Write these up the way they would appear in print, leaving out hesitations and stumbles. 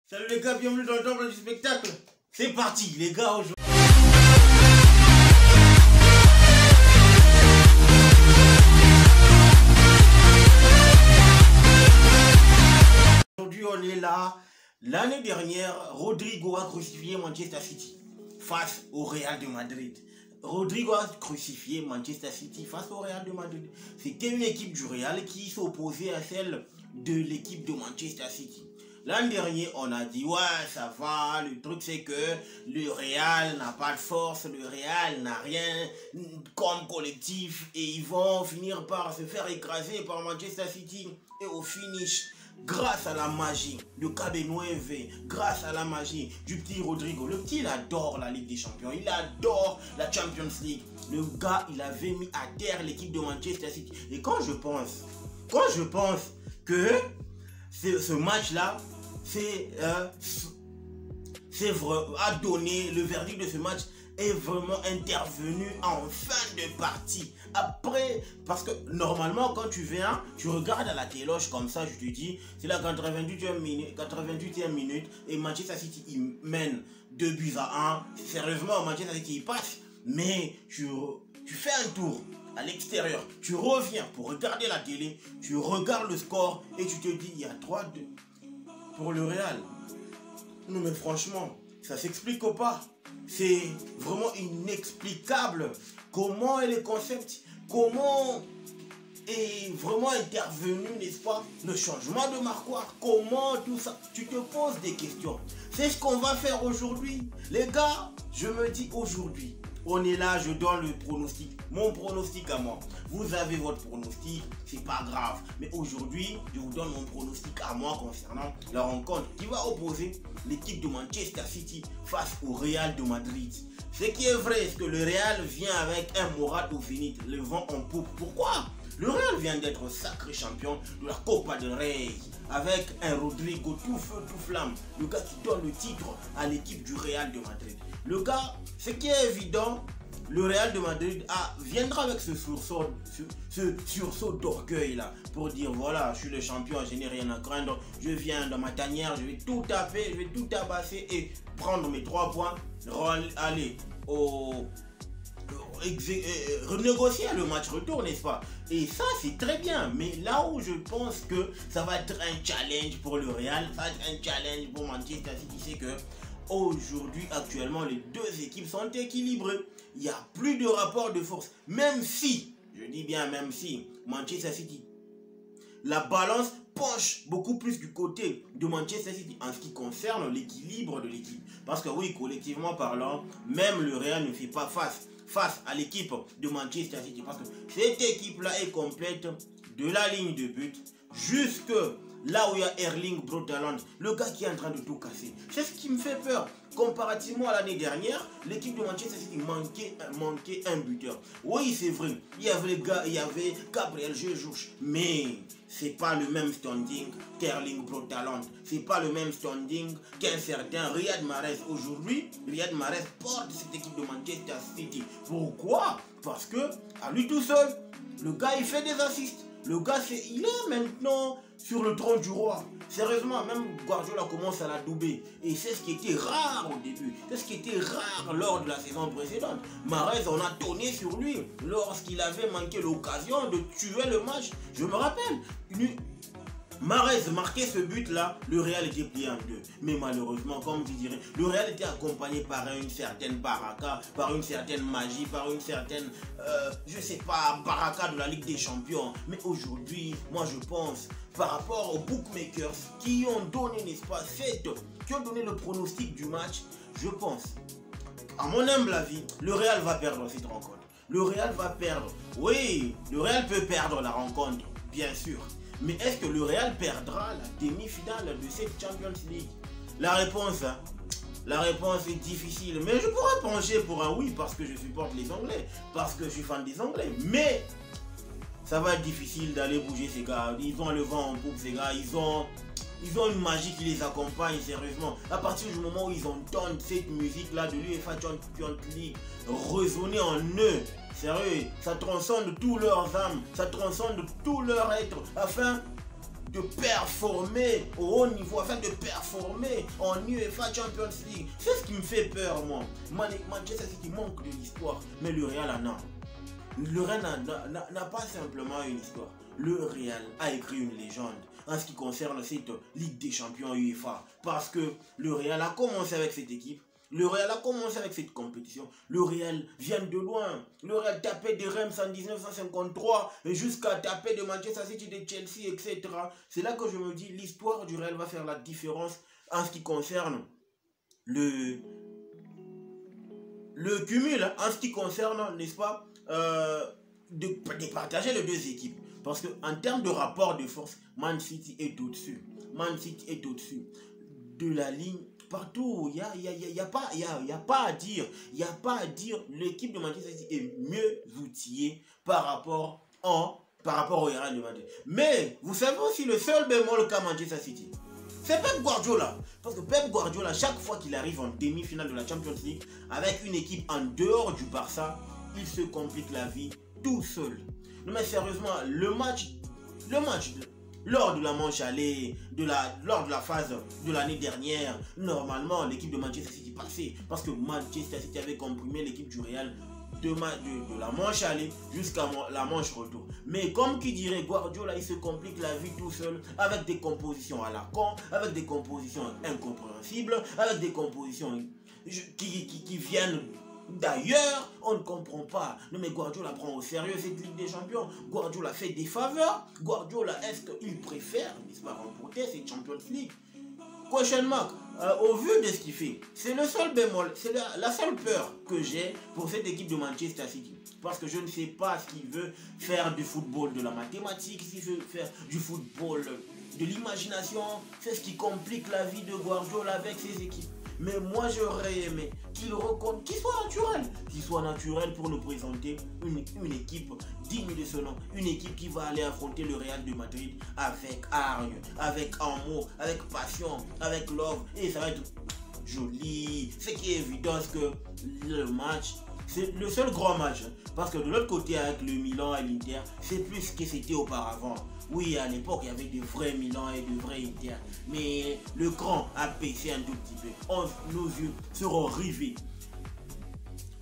Salut les gars, bienvenue dans le temple du spectacle. C'est parti les gars, aujourd'hui on est là. L'année dernière, Rodrigo a crucifié Manchester City face au Real de Madrid. Rodrigo a crucifié Manchester City face au Real de Madrid. C'était une équipe du Real qui s'opposait à celle de l'équipe de Manchester City. L'an dernier, on a dit, ouais, ça va, le truc c'est que le Real n'a pas de force, le Real n'a rien comme collectif et ils vont finir par se faire écraser par Manchester City. Et au finish, grâce à la magie de Cabernet, grâce à la magie du petit Rodrigo, le petit il adore la Ligue des Champions, il adore la Champions League. Le gars, il avait mis à terre l'équipe de Manchester City. Et quand je pense que ce match-là, a donné le verdict de ce match, est vraiment intervenu en fin de partie. Après, parce que normalement quand tu viens, tu regardes à la téloche comme ça, je te dis, c'est la 88e minute et Manchester City il mène 2-1. Sérieusement, Manchester City il passe, mais tu fais un tour à l'extérieur, tu reviens pour regarder la télé, tu regardes le score et tu te dis il y a 3-2 pour le Real. Non mais franchement, ça s'explique pas. C'est vraiment inexplicable comment est le concept, comment est vraiment intervenu, n'est-ce pas, le changement de marquoir, comment tout ça. Tu te poses des questions. C'est ce qu'on va faire aujourd'hui. Les gars, je me dis aujourd'hui, on est là, je donne le pronostic, mon pronostic à moi. Vous avez votre pronostic, c'est pas grave. Mais aujourd'hui, je vous donne mon pronostic à moi concernant la rencontre qui va opposer l'équipe de Manchester City face au Real de Madrid. Ce qui est vrai, c'est que le Real vient avec un moral au zénith, le vent en poupe. Pourquoi? Le Real vient d'être sacré champion de la Copa del Rey avec un Rodrigo tout feu, tout flamme. Le gars qui donne le titre à l'équipe du Real de Madrid. Le gars, ce qui est évident, le Real de Madrid viendra avec ce sursaut d'orgueil là pour dire voilà, je suis le champion, je n'ai rien à craindre, je viens dans ma tanière, je vais tout taper, je vais tout tabasser et prendre mes 3 points, aller renégocier le match retour, n'est-ce pas? Et ça c'est très bien, mais là où je pense que ça va être un challenge pour le Real, ça va être un challenge pour Manchester City, c'est que aujourd'hui, actuellement, les deux équipes sont équilibrées. Il n'y a plus de rapport de force. Même si, je dis bien même si, Manchester City, la balance penche beaucoup plus du côté de Manchester City en ce qui concerne l'équilibre de l'équipe. Parce que oui, collectivement parlant, même le Real ne fait pas face à l'équipe de Manchester City. Parce que cette équipe-là est complète de la ligne de but jusque là où il y a Erling Braut Haaland, le gars qui est en train de tout casser. C'est ce qui me fait peur. Comparativement à l'année dernière, l'équipe de Manchester City manquait un buteur. Oui, c'est vrai. Il y avait Gabriel Jesus, mais c'est pas le même standing qu'Erling Braut Haaland. C'est pas le même standing qu'un certain Riyad Mahrez. Aujourd'hui, Riyad Mahrez porte cette équipe de Manchester City. Pourquoi? Parce que à lui tout seul, le gars il fait des assists. Le gars, il est maintenant sur le trône du roi. Sérieusement, même Guardiola commence à la doubler. Et c'est ce qui était rare au début. C'est ce qui était rare lors de la saison précédente. Mahrez, on a tourné sur lui lorsqu'il avait manqué l'occasion de tuer le match. Je me rappelle, Mahrez marquait ce but-là, le Real était plié en deux. Mais malheureusement, comme tu dirais, le Real était accompagné par une certaine baraka, par une certaine magie, par une certaine, je sais pas, baraka de la Ligue des Champions. Mais aujourd'hui, moi je pense, par rapport aux bookmakers qui ont donné, n'est-ce pas, qui ont donné le pronostic du match, je pense, à mon humble avis, le Real va perdre cette rencontre. Le Real va perdre. Oui, le Real peut perdre la rencontre, bien sûr. Mais est-ce que le Real perdra la demi-finale de cette Champions League? La réponse est difficile. Mais je pourrais pencher pour un oui parce que je supporte les Anglais. Parce que je suis fan des Anglais. Mais ça va être difficile d'aller bouger ces gars. Ils ont le vent en poupe, ces gars. Ils ont une magie qui les accompagne sérieusement. À partir du moment où ils entendent cette musique-là de l'UEFA Champions League résonner en eux, sérieux, ça transcende tous leurs âmes, ça transcende tout leur être, afin de performer au haut niveau, afin de performer en UEFA Champions League. C'est ce qui me fait peur, moi. Manchester City manque de l'histoire, mais le Real en a. Le Real n'a pas simplement une histoire. Le Real a écrit une légende en ce qui concerne cette Ligue des Champions UEFA. Parce que le Real a commencé avec cette équipe. Le Real a commencé avec cette compétition. Le Real vient de loin. Le Real tapait des Reims en 1953 et jusqu'à taper de Manchester City, de Chelsea, etc. C'est là que je me dis, l'histoire du Real va faire la différence en ce qui concerne le cumul, en ce qui concerne, n'est-ce pas, de partager les deux équipes. Parce qu'en termes de rapport de force, Man City est au-dessus. Man City est au-dessus de la ligne. Partout, il n'y a pas à dire. Il n'y a pas à dire. L'équipe de Manchester City est mieux outillée par rapport au Real de Madrid. Mais, vous savez aussi le seul bémol qu'a Manchester City, c'est Pep Guardiola. Parce que Pep Guardiola, chaque fois qu'il arrive en demi-finale de la Champions League, avec une équipe en dehors du Barça, il se complique la vie tout seul. Non mais sérieusement, le match lors de la manche aller, lors de la phase de l'année dernière, normalement l'équipe de Manchester City passait. Parce que Manchester City avait comprimé l'équipe du Real de la manche aller jusqu'à la manche retour. Mais comme qui dirait Guardiola, il se complique la vie tout seul avec des compositions à la con, avec des compositions incompréhensibles, avec des compositions qui viennent d'ailleurs. On ne comprend pas. Non mais Guardiola prend au sérieux cette Ligue des Champions. Guardiola fait des faveurs. Guardiola, est-ce qu'il préfère, n'est-ce pas, remporter cette Champions League? Question mark. Au vu de ce qu'il fait, c'est le seul bémol, c'est la seule peur que j'ai pour cette équipe de Manchester City. Parce que je ne sais pas s'il veut faire du football de la mathématique, s'il veut faire du football de l'imagination. C'est ce qui complique la vie de Guardiola avec ses équipes. Mais moi j'aurais aimé qu'il soit naturel pour nous présenter une équipe digne de ce nom, une équipe qui va aller affronter le Real de Madrid avec hargne, avec amour, avec passion, avec love, et ça va être joli. Ce qui est évident, c'est que le match, c'est le seul grand match, parce que de l'autre côté avec le Milan et l'Inter, c'est plus ce que c'était auparavant. Oui, à l'époque, il y avait de vrais Milan et de vrais Inter. Mais le cran a baissé un tout petit peu. Nos yeux seront rivés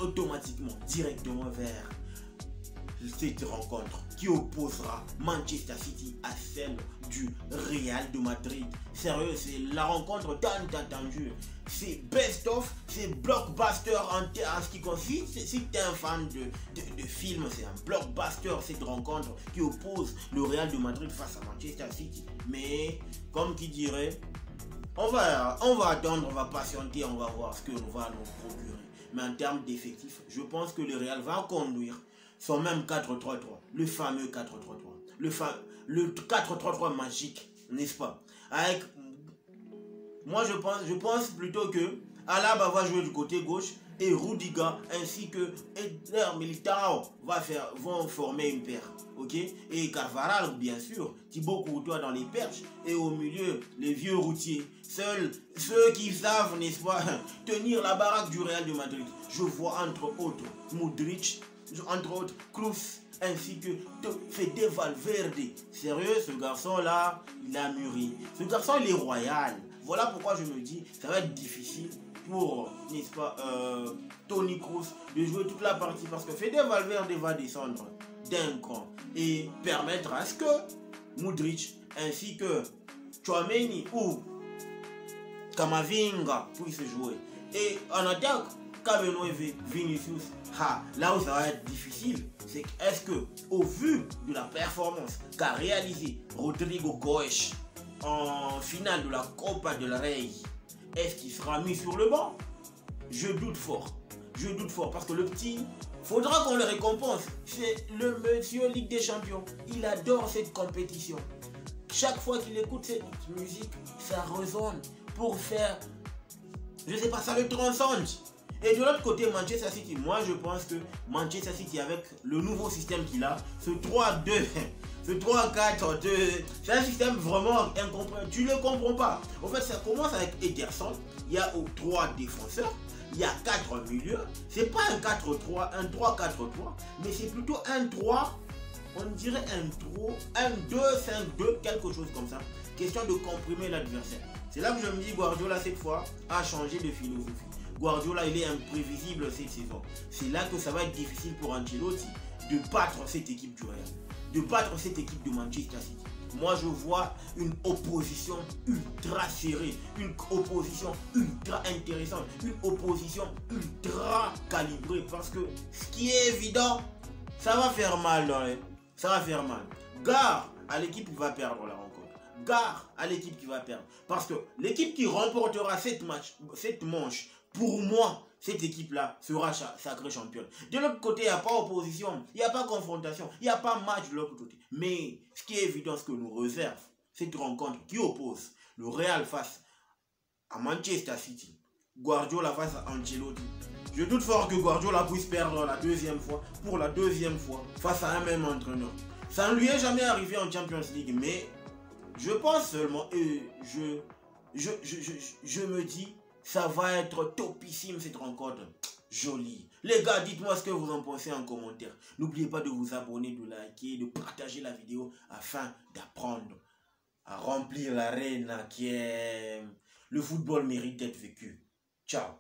automatiquement, directement vers cette rencontre qui opposera Manchester City à celle du Real de Madrid. Sérieux, c'est la rencontre tant attendue. C'est best-of, c'est blockbuster en ce qui consiste. Si tu es un fan de film, c'est un blockbuster, cette rencontre qui oppose le Real de Madrid face à Manchester City. Mais, comme qui dirait, on va attendre, on va patienter, on va voir ce que l'on va nous procurer. Mais en termes d'effectifs, je pense que le Real va conduire son même 4-3-3, le fameux 4-3-3, le 4-3-3 magique, n'est-ce pas? Avec, moi je pense plutôt que Alaba va jouer du côté gauche et Rudiger ainsi que Eder Militao vont former une paire, ok? Et Carvajal, bien sûr, Thibaut Courtois dans les perches, et au milieu les vieux routiers, seuls ceux qui savent, n'est-ce pas, tenir la baraque du Real de Madrid. Je vois entre autres Modric, entre autres Kroos, ainsi que Fede Valverde. Sérieux, ce garçon là, il a mûri. Ce garçon, il est royal. Voilà pourquoi je me dis, ça va être difficile pour, n'est-ce pas, Toni Kroos de jouer toute la partie, parce que Fede Valverde va descendre d'un cran et permettre à ce que Modric ainsi que Tchouaméni ou Kamavinga puissent jouer. Et en attaque, Caveno et Vinicius, là où ça va être difficile, c'est est-ce que, au vu de la performance qu'a réalisé Rodrigo Goes en finale de la Copa del Rey, est-ce qu'il sera mis sur le banc? Je doute fort. Je doute fort parce que le petit, faudra qu'on le récompense. C'est le monsieur Ligue des Champions. Il adore cette compétition. Chaque fois qu'il écoute cette musique, ça résonne pour faire, je sais pas, ça le transcende. Et de l'autre côté, Manchester City, moi je pense que Manchester City, avec le nouveau système qu'il a, ce 3-2, ce 3-4-2, c'est un système vraiment incompréhensible. Tu ne le comprends pas. En fait, ça commence avec Ederson. Il y a 3 défenseurs, il y a 4 milieux. C'est pas un 4-3, un 3-4-3, mais c'est plutôt un 3, on dirait un 2-5-2, quelque chose comme ça. Question de comprimer l'adversaire. C'est là que je me dis Guardiola cette fois a changé de philosophie. Guardiola il est imprévisible cette saison. C'est là que ça va être difficile pour Ancelotti de battre cette équipe du Real, de battre cette équipe de Manchester City. Moi je vois une opposition ultra serrée, une opposition ultra intéressante, une opposition ultra calibrée, parce que ce qui est évident, ça va faire mal, ça va faire mal. Gare à l'équipe qui va perdre la rencontre. Gare à l'équipe qui va perdre. Parce que l'équipe qui remportera cette manche, pour moi, cette équipe-là sera sacrée championne. De l'autre côté, il n'y a pas opposition, il n'y a pas confrontation, il n'y a pas match de l'autre côté. Mais ce qui est évident, ce que nous réserve cette rencontre qui oppose le Real face à Manchester City, Guardiola face à Ancelotti. Je doute fort que Guardiola puisse perdre pour la deuxième fois, face à un même entraîneur. Ça ne lui est jamais arrivé en Champions League, mais je pense seulement, et je me dis, ça va être topissime cette rencontre. Jolie. Les gars, dites-moi ce que vous en pensez en commentaire. N'oubliez pas de vous abonner, de liker, de partager la vidéo afin d'apprendre à remplir l'arène qui est... Le football mérite d'être vécu. Ciao.